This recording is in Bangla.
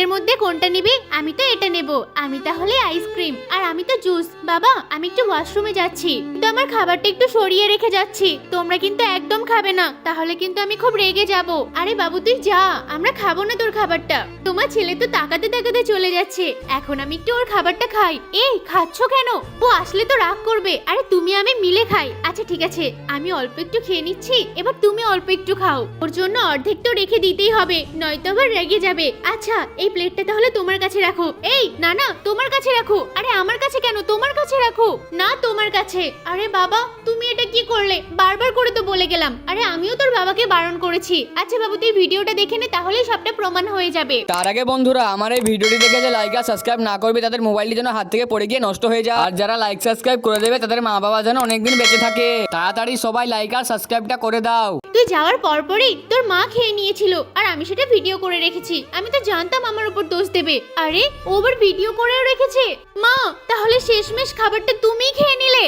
প্লেটের মধ্যে কোনটা নিবি? আমি তো এটা নেব। আমি তাহলে আইসক্রিম আর আমি তো জুস। বাবা আমি একটু ওয়াশরুমে যাচ্ছি, তো আমার খাবারটা একটু সরিয়ে রেখে যাচ্ছি। তোমরা কিন্তু একদম খাবে না, তাহলে কিন্তু আমি খুব রেগে যাব। আরে বাবু তুই যা, আমরা খাবো না তোর খাবারটা। তোমার ছেলে তো তাকাতে তাকাতে চলে যাচ্ছে, এখন আমি একটু ওর খাবারটা খাই। এই খাচ্ছ কেন? ও আসলে তো রাগ করবে। আরে তুমি আমি মিলে খাই। আচ্ছা ঠিক আছে, আমি অল্প একটু খেয়ে নিচ্ছি, এবার তুমি অল্প একটু খাও। ওর জন্য অর্ধেক তো রেখে দিতেই হবে, নয়তো আবার রেগে যাবে। আচ্ছা এই প্লেটটা তাহলে তোমার কাছে রাখো। এই না না তোমার কাছে রাখো। আরে আমার কাছে কেন? তোমার কাছে রাখো না, তোমার কাছে। আরে বাবা তুমি এটা কি করলে? বারবার করে তো বলে গেলাম। আরে আমিও তোর বাবাকে বারণ করেছি। আচ্ছা বাবু তুই ভিডিওটা দেখে নে, তাহলেই সবটা প্রমাণ হয়ে যাবে। তার আগে বন্ধুরা, আমার এই ভিডিওটি দেখে যে লাইক আর সাবস্ক্রাইব না করবে তাদের মোবাইলটি যেন হাত থেকে পড়ে গিয়ে নষ্ট হয়ে যায়। আর যারা লাইক সাবস্ক্রাইব করে দেবে তাদের মা বাবা যেন অনেকদিন বেঁচে থাকে। তাড়াতাড়ি সবাই লাইক আর সাবস্ক্রাইবটা করে দাও। তুই যাওয়ার পরপরই তোর মা খেয়ে নিয়েছিল, আর আমি সেটা ভিডিও করে রেখেছি। আমি তো জানতাম আমার উপর দোষ দেবে। আরে ও আবার ভিডিও করেও রেখেছে। মা তাহলে শেষমেশ খাবারটা তুমিই খেয়ে নিলে।